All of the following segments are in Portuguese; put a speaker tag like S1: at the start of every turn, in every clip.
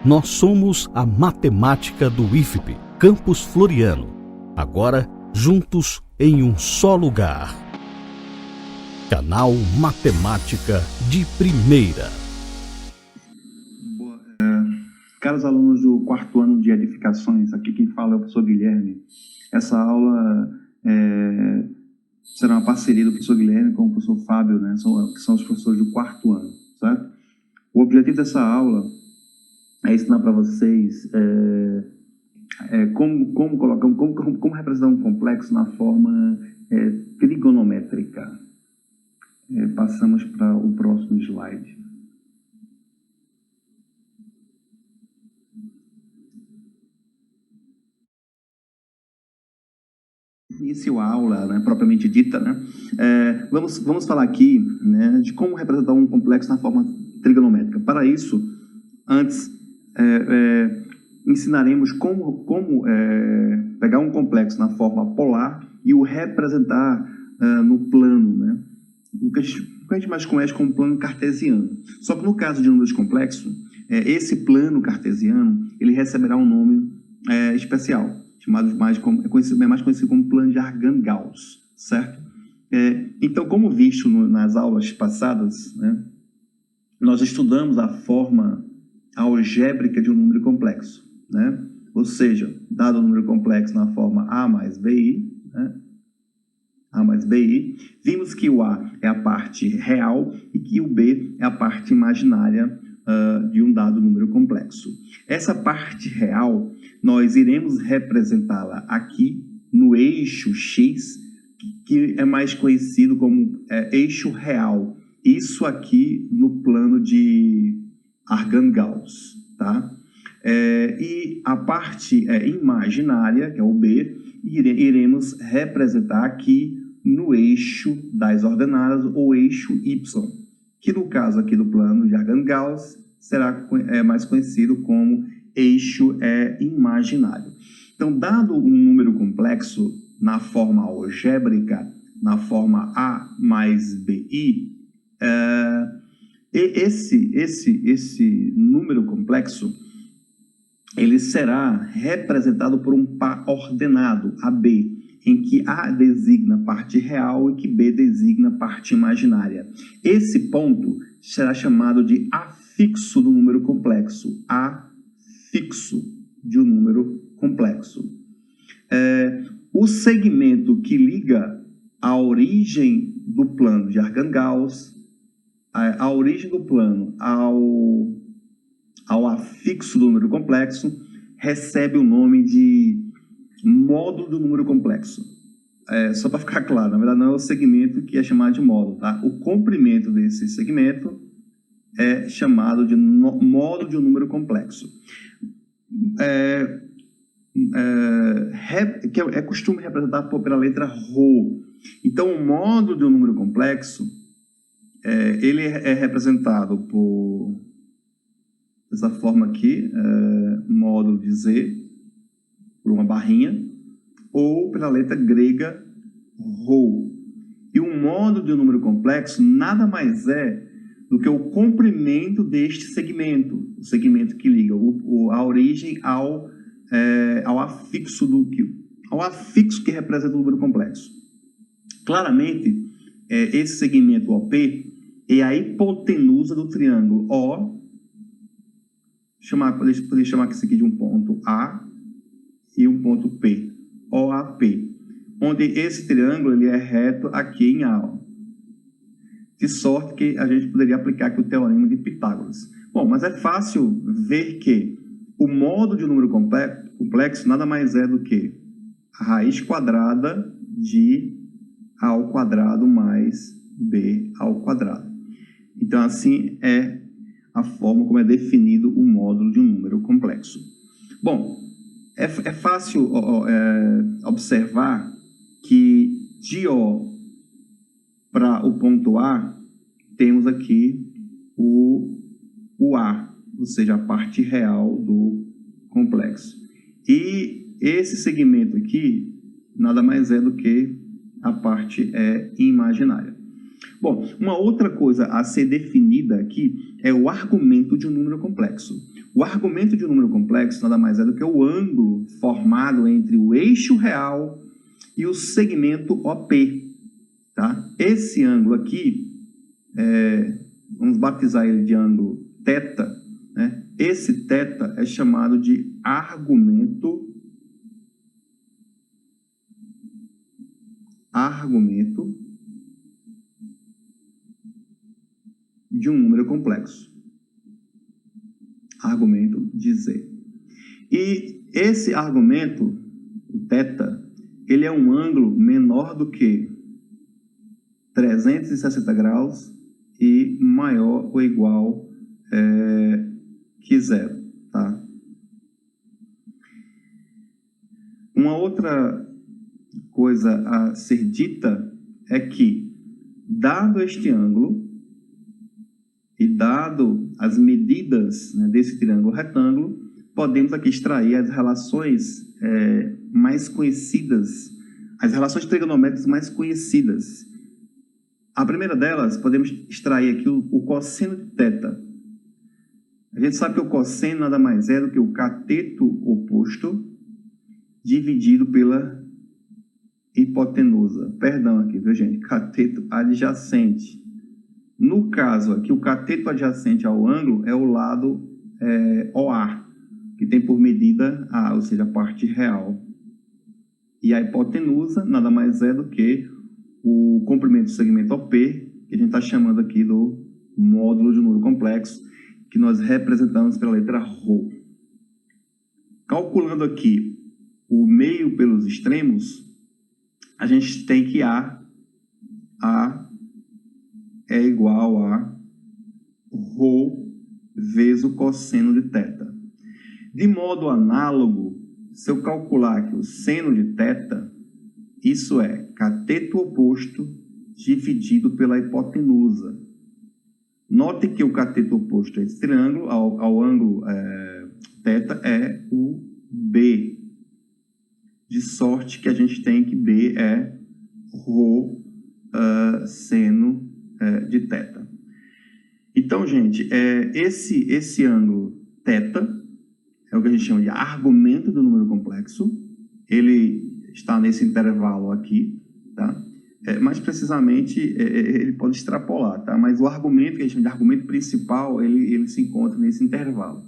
S1: Nós somos a matemática do IFP, Campus Floriano. Agora, juntos em um só lugar. Canal Matemática de Primeira.
S2: Caros alunos do quarto ano de edificações, aqui quem fala é o professor Guilherme. Essa aula será uma parceria do professor Guilherme com o professor Fábio, né? Que são os professores do quarto ano, certo? O objetivo dessa aula é ensinar para vocês como representar um complexo na forma trigonométrica. Passamos para o próximo slide. Início a aula, né, propriamente dita, né? Vamos falar aqui, né, de como representar um complexo na forma trigonométrica. Para isso, antes ensinaremos como pegar um complexo na forma polar e o representar no plano, né? O que a gente mais conhece como plano cartesiano. Só que no caso de números complexos, esse plano cartesiano ele receberá um nome especial, chamado mais conhecido como plano de Argand-Gauss, certo? Então, como visto nas aulas passadas, né, nós estudamos a forma algébrica de um número complexo, né? Ou seja, dado o número complexo na forma A mais BI, né? A mais BI, vimos que o A é a parte real e que o B é a parte imaginária de um dado número complexo. Essa parte real, nós iremos representá-la aqui no eixo X, que é mais conhecido como eixo real. Isso aqui no plano de Argand-Gauss, tá? E a parte imaginária, que é o B, iremos representar aqui no eixo das ordenadas, ou eixo Y, que no caso aqui do plano de Argand-Gauss será mais conhecido como eixo imaginário. Então, dado um número complexo na forma algébrica, na forma A mais BI, esse número complexo ele será representado por um par ordenado, AB, em que A designa parte real e que B designa parte imaginária. Esse ponto será chamado de afixo do número complexo. Afixo de um número complexo. O segmento que liga a origem do plano de Argand-Gauss, a origem do plano ao afixo do número complexo, recebe o nome de módulo do número complexo. Só para ficar claro, na verdade não é o segmento que é chamado de módulo, tá? O comprimento desse segmento é chamado de módulo de um número complexo. Que é costume representar pela letra ρ. Então, o módulo de um número complexo, ele é representado por dessa forma aqui, módulo de Z, por uma barrinha, ou pela letra grega ρ. E um módulo de um número complexo nada mais é do que o comprimento deste segmento, o segmento que liga a origem ao afixo que representa o número complexo. Claramente, esse segmento OP é a hipotenusa do triângulo O, poderia chamar isso aqui de um ponto A e um ponto P, OAP, onde esse triângulo ele é reto aqui em A. De sorte que a gente poderia aplicar aqui o teorema de Pitágoras. Bom, mas é fácil ver que o módulo de um número complexo nada mais é do que a raiz quadrada de A ao quadrado mais B ao quadrado. Então, assim é a forma como é definido o módulo de um número complexo. Bom, é fácil observar que de O para o ponto A, temos aqui o A, ou seja, a parte real do complexo. E esse segmento aqui, nada mais é do que a parte imaginária. Bom, uma outra coisa a ser definida aqui é o argumento de um número complexo. O argumento de um número complexo nada mais é do que o ângulo formado entre o eixo real e o segmento OP. Tá? Esse ângulo aqui, vamos batizar ele de ângulo θ, né? Esse θ é chamado de argumento de um número complexo. Argumento de Z. E esse argumento, o θ, ele é um ângulo menor do que 360 graus e maior ou igual que zero. Tá? Uma outra coisa a ser dita é que, dado este ângulo e dado as medidas, né, desse triângulo retângulo, podemos aqui extrair as relações mais conhecidas, as relações trigonométricas mais conhecidas. A primeira delas, podemos extrair aqui o cosseno de θ. A gente sabe que o cosseno nada mais é do que o cateto oposto dividido pela hipotenusa. Perdão aqui, viu, gente? Cateto adjacente. No caso aqui, o cateto adjacente ao ângulo é o lado OA, que tem por medida A, ou seja, a parte real. E a hipotenusa nada mais é do que o comprimento do segmento OP, que a gente está chamando aqui do módulo de um número complexo, que nós representamos pela letra ρ. Calculando aqui o meio pelos extremos, a gente tem que A é igual a ρ vezes o cosseno de θ. De modo análogo, se eu calcular aqui o seno de θ, isso é cateto oposto dividido pela hipotenusa. Note que o cateto oposto a esse triângulo, ao ângulo θ, é o B. De sorte que a gente tem que B é ρ seno de θ. Então, gente, esse ângulo θ é o que a gente chama de argumento do número complexo. Ele está nesse intervalo aqui, tá? Mais precisamente, ele pode extrapolar, tá? Mas o argumento, que a gente chama de argumento principal, ele se encontra nesse intervalo.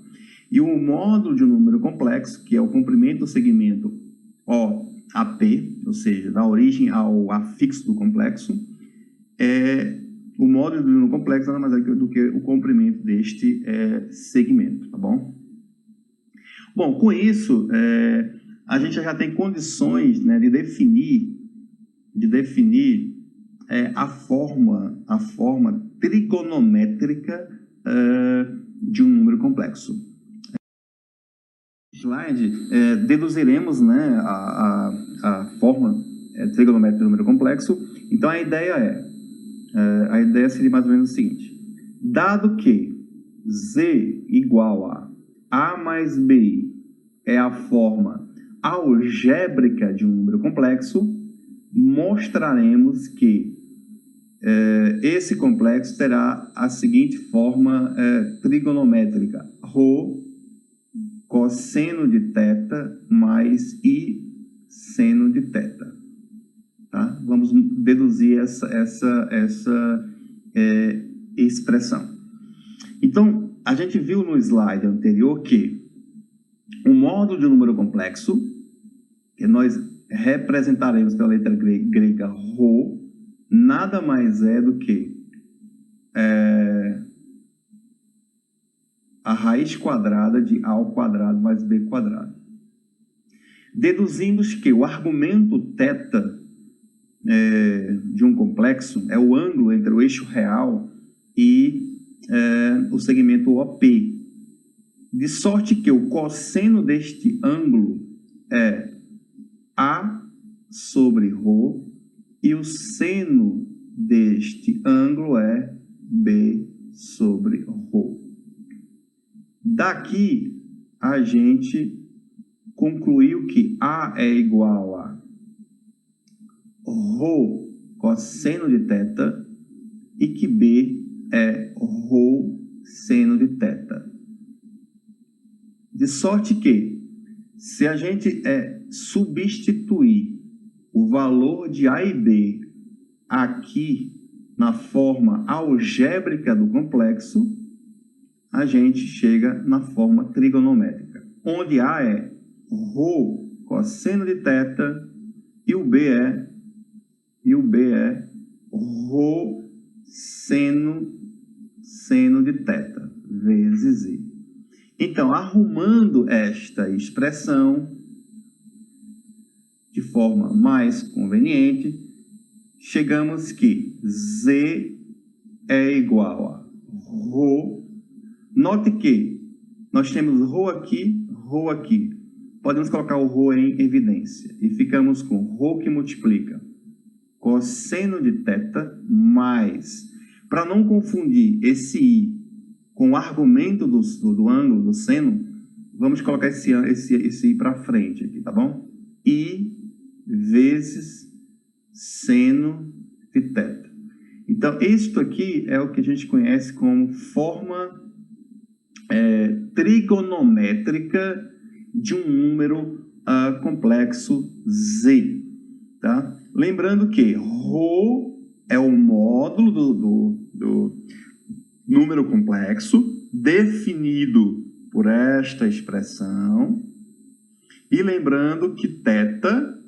S2: E o módulo de um número complexo, que é o comprimento do segmento OAP, ou seja, da origem ao afixo do complexo, o módulo do número complexo nada mais é do que o comprimento deste segmento, tá bom? Bom, com isso, a gente já tem condições, né, de definir a forma trigonométrica de um número complexo. Slide, deduziremos, né, a forma trigonométrica do número complexo. Então, a ideia seria mais ou menos o seguinte: dado que Z igual a mais BI é a forma algébrica de um número complexo, mostraremos que esse complexo terá a seguinte forma trigonométrica: ρ cosseno de θ mais I seno de θ. Tá? Vamos deduzir essa expressão. Então, a gente viu no slide anterior que o módulo de um número complexo, que nós representaremos pela letra grega ρ, nada mais é do que a raiz quadrada de A ao quadrado mais B quadrado. Deduzimos que o argumento θ de um complexo é o ângulo entre o eixo real e o segmento OP. De sorte que o cosseno deste ângulo é A sobre ρ e o seno deste ângulo é B sobre ρ. Daqui, a gente concluiu que A é igual a ρ cosseno de θ e que B é ρ seno de θ. De sorte que, se a gente substituir o valor de A e B aqui na forma algébrica do complexo, a gente chega na forma trigonométrica, onde A é ρ cosseno de θ e o B é ρ seno de θ vezes I. Então, arrumando esta expressão de forma mais conveniente, chegamos que Z é igual a ρ. Note que nós temos ρ aqui. Podemos colocar o ρ em evidência. E ficamos com ρ que multiplica cosseno de θ mais. Para não confundir esse I com o argumento do ângulo, do seno, vamos colocar esse I para frente aqui, tá bom? I vezes seno de θ. Então, isto aqui é o que a gente conhece como forma trigonométrica de um número complexo Z. Tá? Lembrando que ρ é o módulo do número complexo, definido por esta expressão. E lembrando que θ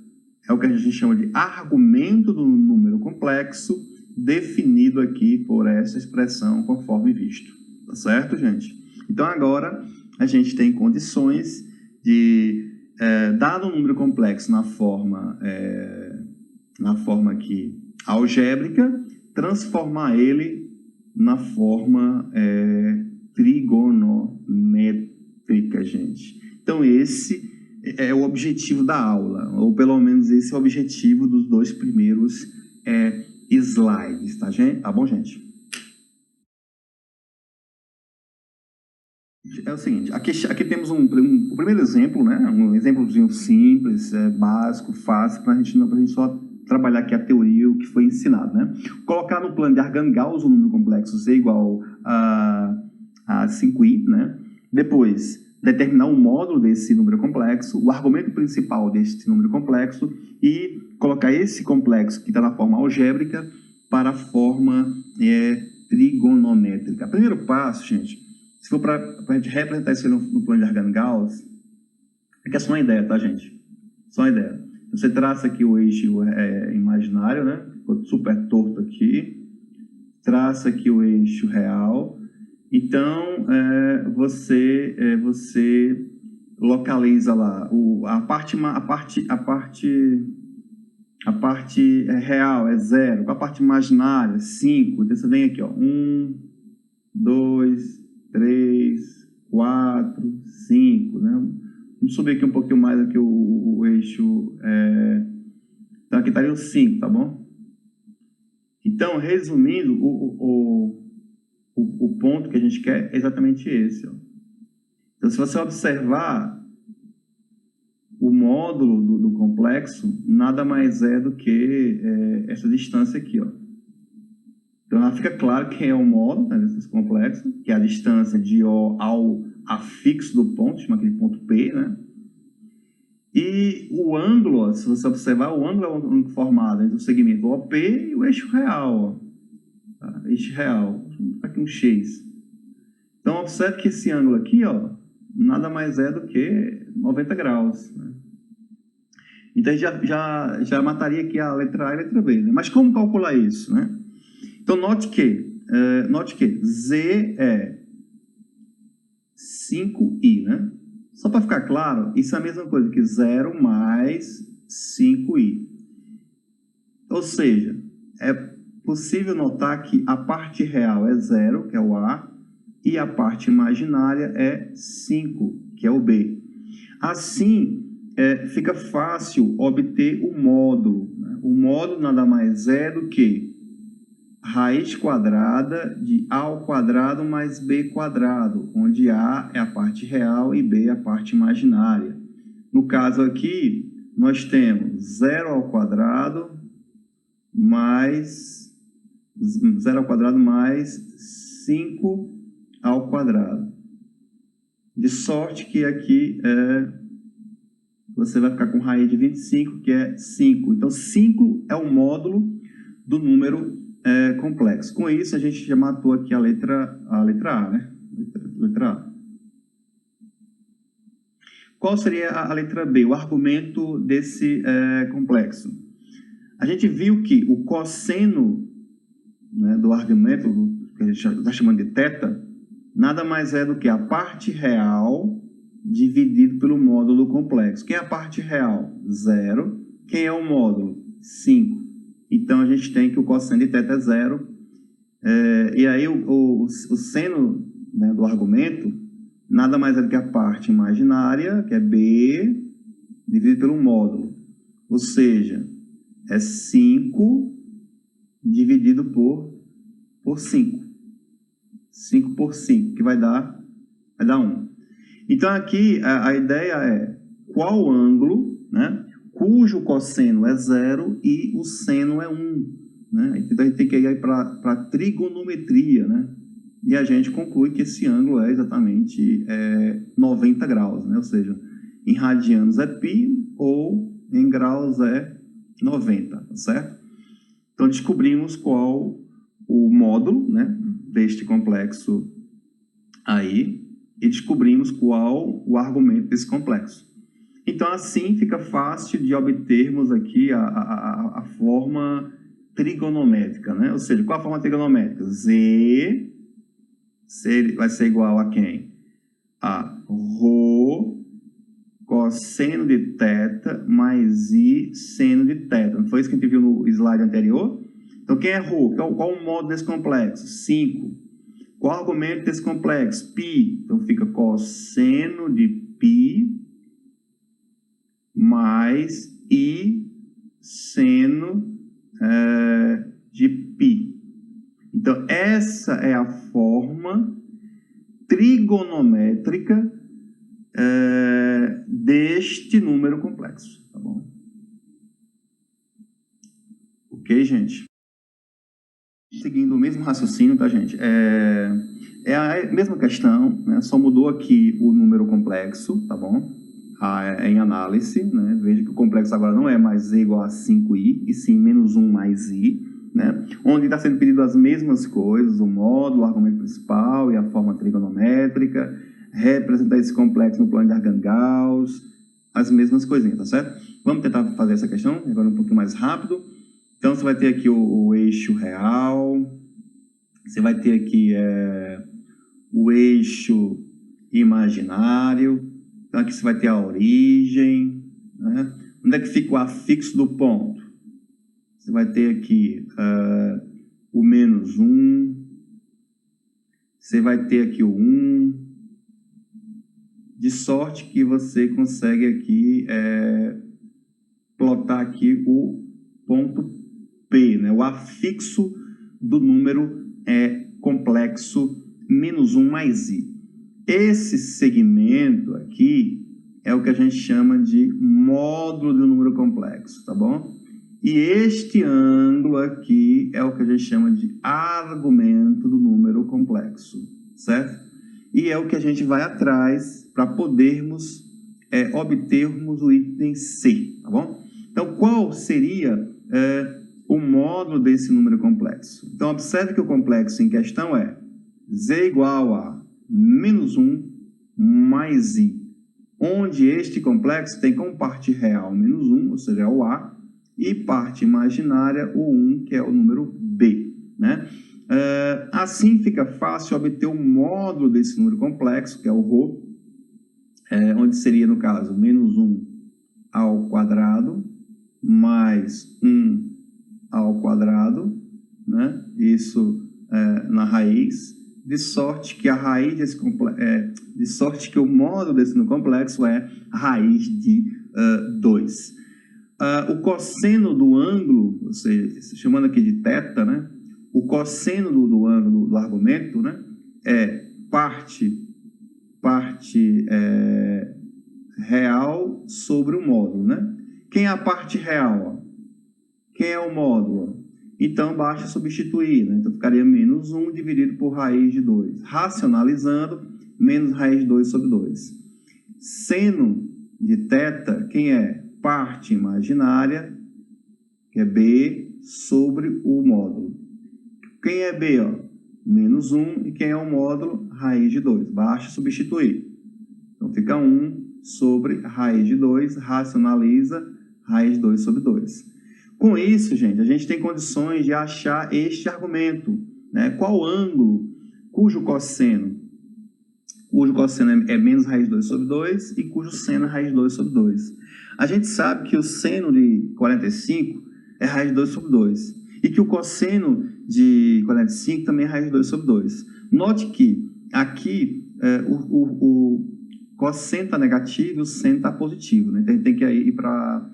S2: é o que a gente chama de argumento do número complexo, definido aqui por essa expressão conforme visto. Tá certo, gente? Então, agora, a gente tem condições de, dado um número complexo na forma aqui algébrica, transformar ele na forma trigonométrica, gente. Então, esse é o objetivo da aula, ou pelo menos esse é o objetivo dos 2 primeiros slides, tá, gente? Tá bom, gente? É o seguinte, aqui temos o primeiro exemplo, né? Um exemplozinho simples, básico, fácil, para a gente só trabalhar aqui a teoria, o que foi ensinado, né? Colocar no plano de Argand-Gauss o número complexo Z igual a 5i, né? Depois, determinar o módulo desse número complexo, o argumento principal desse número complexo e colocar esse complexo que está na forma algébrica para a forma trigonométrica. Primeiro passo, gente, se for para a gente representar isso no plano de Argand-Gauss, aqui é só uma ideia, tá, gente? Só uma ideia. Você traça aqui o eixo imaginário, né? Ficou super torto aqui. Traça aqui o eixo real. Então, você localiza lá a parte real é 0, com a parte imaginária 5. Então, você vem aqui, ó, 1, 2, 3, 4, 5, né? Vamos subir aqui um pouquinho mais aqui o eixo. Então, aqui estaria o 5, tá bom? Então, resumindo, o ponto que a gente quer é exatamente esse. Ó. Então, se você observar, o módulo do complexo nada mais é do que essa distância aqui. Ó. Então, fica claro quem é o módulo, né, desse complexo, que é a distância de O ao afixo do ponto, chama aquele ponto P, né? E o ângulo, ó, se você observar, o ângulo é o ângulo formado entre o segmento OP e o eixo real. Ó. Tá? Eixo real. Aqui um X. Então, observe que esse ângulo aqui, ó, nada mais é do que 90 graus. Né? Então, já mataria aqui a letra A e a letra B. Né? Mas como calcular isso? Né? Então, note que Z é 5i, né? Só para ficar claro, isso é a mesma coisa que 0 mais 5i. Ou seja, é possível notar que a parte real é 0, que é o A, e a parte imaginária é 5, que é o B. Assim, fica fácil obter o módulo. Né? O módulo nada mais é do que raiz quadrada de A ao quadrado mais B quadrado, onde A é a parte real e B é a parte imaginária. No caso aqui, nós temos 0 ao quadrado mais 5 ao quadrado. De sorte que aqui você vai ficar com raiz de 25, que é 5. Então, 5 é o módulo do número complexo. Com isso, a gente já matou aqui a letra A, né? Letra A. Qual seria a letra B, o argumento desse complexo? A gente viu que o cosseno, né, do argumento, que a gente está chamando de θ, nada mais é do que a parte real dividido pelo módulo do complexo. Quem é a parte real? 0. Quem é o módulo? 5. Então, a gente tem que o cosseno de θ é 0. E aí, o seno, né, do argumento nada mais é do que a parte imaginária, que é B, dividido pelo módulo. Ou seja, é 5 dividido por 5. 5 por 5, que vai dar 1. Então, aqui, a ideia é qual ângulo, né, cujo cosseno é 0 e o seno é 1. Né? Então, a gente tem que ir para a trigonometria, né? E a gente conclui que esse ângulo é exatamente 90 graus, né? Ou seja, em radianos é π ou em graus é 90, tá certo? Então, descobrimos qual o módulo, né, deste complexo aí e descobrimos qual o argumento desse complexo. Então, assim fica fácil de obtermos aqui a forma trigonométrica, né? Ou seja, qual a forma trigonométrica? Z vai ser igual a quem? A ρ cosseno de θ mais I seno de θ. Não foi isso que a gente viu no slide anterior? Então, quem é ρ? Qual o módulo desse complexo? 5. Qual o argumento desse complexo? π. Então, fica cosseno de π mais I seno de π. Então, essa é a forma trigonométrica deste número complexo, tá bom? Ok, gente? Seguindo o mesmo raciocínio, tá, gente? É a mesma questão, né? Só mudou aqui o número complexo, tá bom? Em análise, né? Veja que o complexo agora não é mais Z igual a 5i, e sim menos 1 mais i, né? Onde está sendo pedido as mesmas coisas, o módulo, o argumento principal e a forma trigonométrica, representar esse complexo no plano de Arcangauss, as mesmas coisinhas, tá certo? Vamos tentar fazer essa questão agora um pouquinho mais rápido. Então, você vai ter aqui o eixo real, você vai ter aqui o eixo imaginário, então aqui você vai ter a origem, né? Onde é que fica o afixo do ponto? Você vai ter aqui o menos 1, você vai ter aqui o 1, de sorte que você consegue aqui plotar aqui o ponto P, né? O afixo do número complexo menos 1 mais i. Esse segmento aqui é o que a gente chama de módulo do número complexo, tá bom? E este ângulo aqui é o que a gente chama de argumento do número complexo, certo? E é o que a gente vai atrás para podermos obtermos o item C, tá bom? Então, qual seria o módulo desse número complexo? Então, observe que o complexo em questão é Z igual a menos 1 mais I, onde este complexo tem como parte real menos 1, ou seja, o A, e parte imaginária o 1, que é o número B, né? Assim fica fácil obter o módulo desse número complexo, que é o ρ, onde seria, no caso, menos 1 ao quadrado mais 1 ao quadrado, né? Isso na raiz, de sorte que a raiz desse de sorte que o módulo desse número complexo é a raiz de 2. O cosseno do ângulo, ou seja, chamando aqui de θ, né? O cosseno do ângulo do argumento, né, é parte real sobre o módulo, né? Quem é a parte real? Quem é o módulo? Então, basta substituir, né? Então, ficaria menos 1 dividido por raiz de 2. Racionalizando, menos raiz de 2 sobre 2. Seno de θ, quem é? Parte imaginária, que é B, sobre o módulo. Quem é B? Ó? Menos 1. E quem é o módulo? Raiz de 2. Basta substituir. Então, fica 1 sobre raiz de 2, racionaliza raiz de 2 sobre 2. Com isso, gente, a gente tem condições de achar este argumento, né? Qual ângulo cujo cosseno é menos raiz de 2 sobre 2 e cujo seno é raiz de 2 sobre 2. A gente sabe que o seno de 45 é raiz de 2 sobre 2 e que o cosseno de 45 também é raiz de 2 sobre 2. Note que aqui o cosseno está negativo e o seno está positivo, né? Então, a gente tem que ir para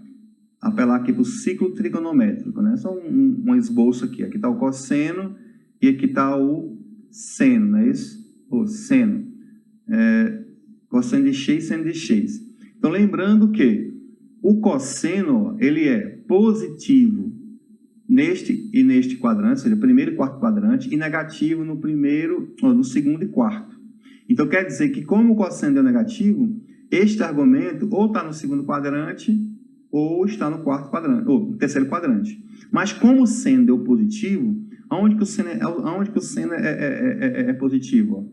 S2: apelar aqui para o ciclo trigonométrico, né? Só um esboço aqui. Aqui está o cosseno e aqui está o seno, não é isso? O seno. Cosseno de x, seno de x. Então, lembrando que o cosseno, ele é positivo neste e neste quadrante, ou seja, primeiro e quarto quadrante, e negativo no segundo e quarto. Então, quer dizer que, como o cosseno é negativo, este argumento ou está no segundo quadrante ou está no quarto quadrante, ou no terceiro quadrante. Mas, como o seno deu positivo, aonde que o seno é positivo? Ó?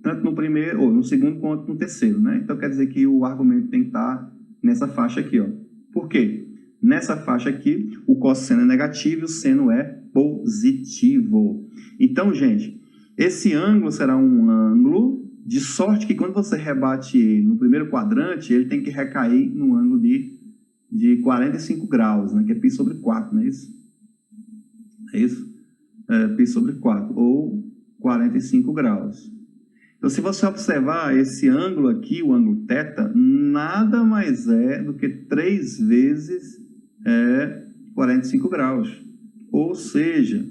S2: Tanto no primeiro, ou no segundo, quanto no terceiro, né? Então, quer dizer que o argumento tem que estar nessa faixa aqui, ó. Por quê? Nessa faixa aqui, o cosseno é negativo e o seno é positivo. Então, gente, esse ângulo será um ângulo de sorte que quando você rebate ele no primeiro quadrante, ele tem que recair no ângulo de 45 graus, né? Que é π sobre 4, não é isso? É isso? Π sobre 4, ou 45 graus. Então, se você observar esse ângulo aqui, o ângulo θ, nada mais é do que 3 vezes 45 graus. Ou seja,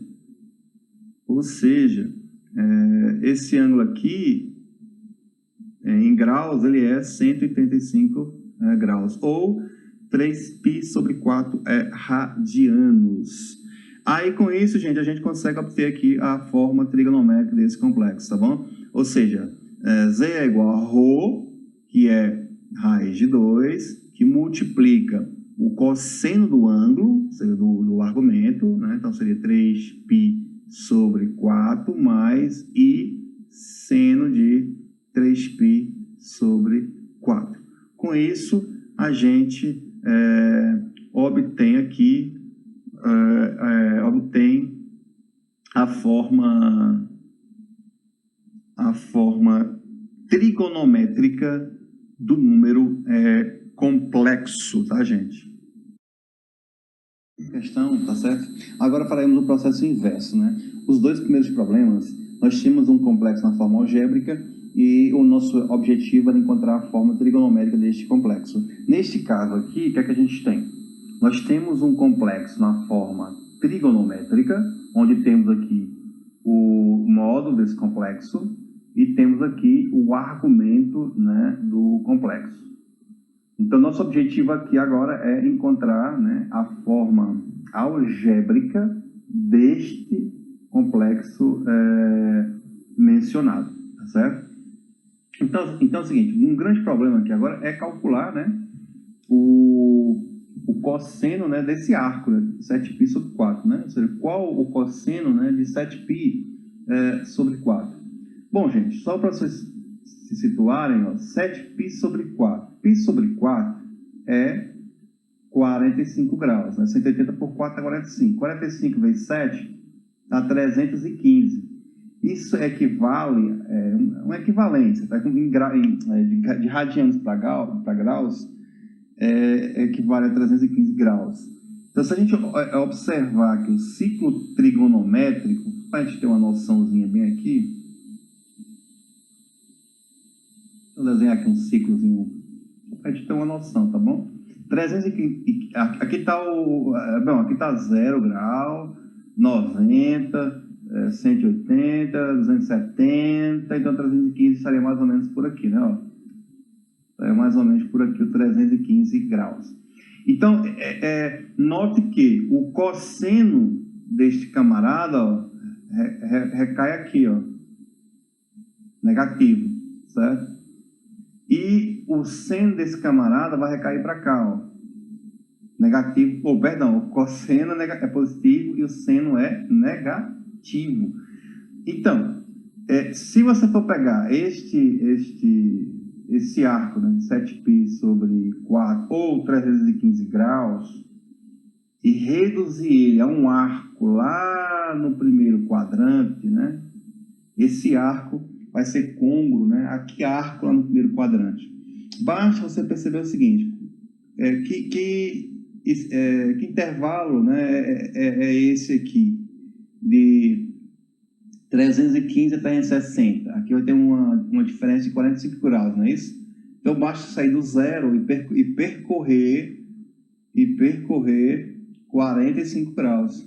S2: esse ângulo aqui, em graus, ele é 135 graus, ou 3π sobre 4 radianos. Aí, com isso, gente, a gente consegue obter aqui a forma trigonométrica desse complexo, tá bom? Ou seja, Z é igual a ρ, que é raiz de 2, que multiplica o cosseno do ângulo, ou seja, do argumento, né? Então, seria 3π sobre 4 mais I seno de 3π sobre 4. Com isso, a gente obtém aqui a forma trigonométrica do número complexo, tá, gente? Questão, tá certo? Agora faremos o processo inverso, né? Os dois primeiros problemas, nós tínhamos um complexo na forma algébrica e o nosso objetivo era encontrar a forma trigonométrica deste complexo. Neste caso aqui, o que é que a gente tem? Nós temos um complexo na forma trigonométrica, onde temos aqui o módulo desse complexo e temos aqui o argumento, né, do complexo. Então, nosso objetivo aqui agora é encontrar, né, a forma algébrica deste complexo mencionado, tá certo? Então é o seguinte, um grande problema aqui agora é calcular, né, o cosseno, né, desse arco, né, 7π sobre 4, né? Ou seja, qual o cosseno, né, de 7π sobre 4? Bom, gente, só para vocês se situarem, ó, 7π sobre 4. π sobre 4 é 45 graus, né? 180 por 4 é 45. 45 vezes 7 dá 315. Isso equivale, uma equivalência, tá? De radianos para graus, equivale a 315 graus. Então, se a gente observar que o ciclo trigonométrico, para a gente ter uma noçãozinha bem aqui, vou desenhar aqui um ciclozinho, para a gente ter uma noção, tá bom? 315, aqui está aqui está 0 grau, 90, 180, 270, então 315 estaria mais ou menos por aqui, né? Ó. É mais ou menos por aqui o 315 graus. Então, note que o cosseno deste camarada, ó, recai aqui, ó, negativo, certo? E o seno desse camarada vai recair para cá, ó. Negativo, perdão, o cosseno é positivo e o seno é negativo. Então, se você for pegar esse arco, né, de 7π sobre 4 ou 315 graus e reduzir ele a um arco lá no primeiro quadrante, né, esse arco vai ser côngruo, né, a que arco lá no primeiro quadrante. Basta você perceber o seguinte, que intervalo, né, é esse aqui, de 315 a 360. Aqui vai ter uma diferença de 45 graus, não é isso? Então, basta sair do zero e percorrer 45 graus,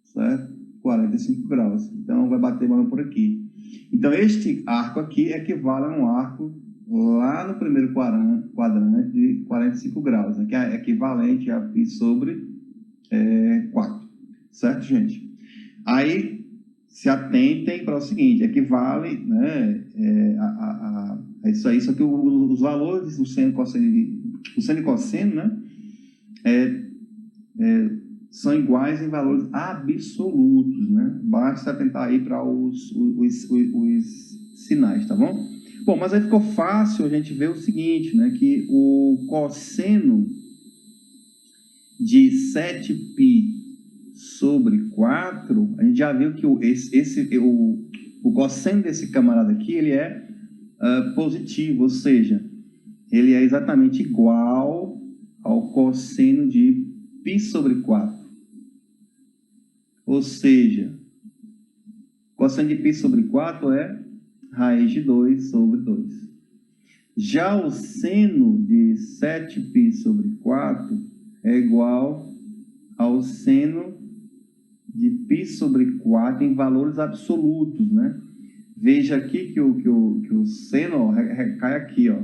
S2: certo? 45 graus. Então, vai bater mais por aqui. Então, este arco aqui equivale a um arco lá no primeiro quadrante de 45 graus, né? Que é equivalente a π sobre 4, certo, gente? Aí, se atentem para o seguinte, equivale, né, a isso aí, só que os valores do seno, cosseno, o seno e cosseno, né, são iguais em valores absolutos, né? Basta atentar aí para os sinais, tá bom? Bom, mas aí ficou fácil a gente ver o seguinte, né, que o cosseno de 7π sobre 4, a gente já viu que o cosseno desse camarada aqui, ele é positivo, ou seja, ele é exatamente igual ao cosseno de π sobre 4. Ou seja, cosseno de π sobre 4 é raiz de 2 sobre 2. Já o seno de 7π sobre 4 é igual ao seno de π sobre 4 em valores absolutos, né? Veja aqui que o seno recai aqui, ó.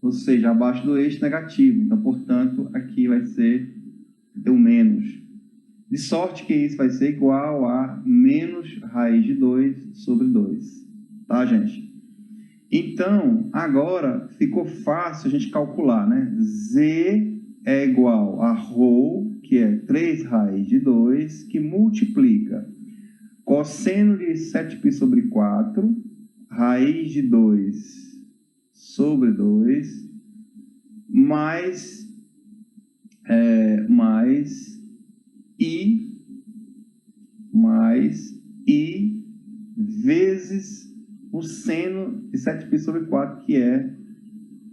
S2: Ou seja, abaixo do eixo negativo. Então, portanto, aqui vai ser o menos. De sorte que isso vai ser igual a menos raiz de 2 sobre 2. Tá, gente? Então, agora ficou fácil a gente calcular, né? Z é igual a ρ, que é 3 raiz de 2, que multiplica cosseno de 7π sobre 4, raiz de 2 sobre 2, mais I vezes o seno de 7π sobre 4, que é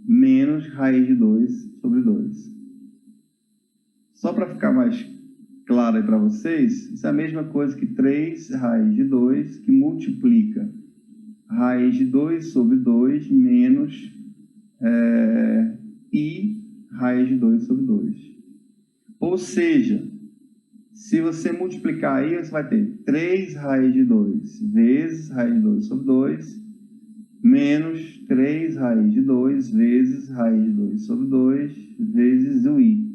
S2: menos raiz de 2 sobre 2. Só para ficar mais claro aí para vocês, isso é a mesma coisa que 3 raiz de 2, que multiplica raiz de 2 sobre 2 menos I raiz de 2 sobre 2. Ou seja, se você multiplicar aí, você vai ter 3 raiz de 2 vezes raiz de 2 sobre 2 menos 3 raiz de 2 vezes raiz de 2 sobre 2 vezes o I.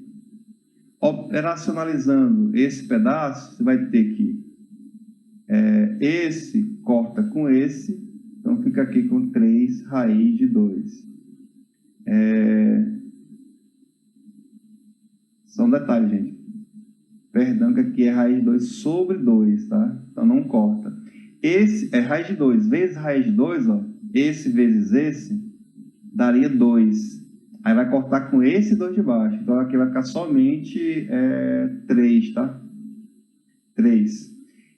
S2: Operacionalizando esse pedaço, você vai ter que esse corta com esse, então fica aqui com 3 raiz de 2. Só um detalhe, gente. Perdão, que aqui é raiz de 2 sobre 2, tá? Então não corta. Esse é raiz de 2 vezes raiz de 2, ó. Esse vezes esse daria 2. Aí vai cortar com esse 2 de baixo. Então aqui vai ficar somente 3, tá? 3.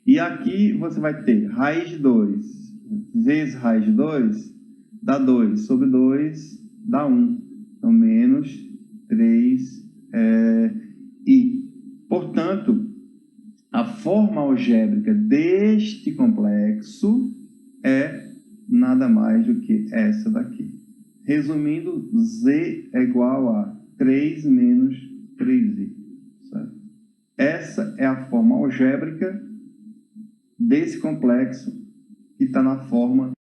S2: E aqui você vai ter raiz de 2 vezes raiz de 2 dá 2. Sobre 2 dá 1. Então menos 3 I. Portanto, a forma algébrica deste complexo é nada mais do que essa daqui. Resumindo, Z é igual a 3 menos 3i. Certo? Essa é a forma algébrica desse complexo que está na forma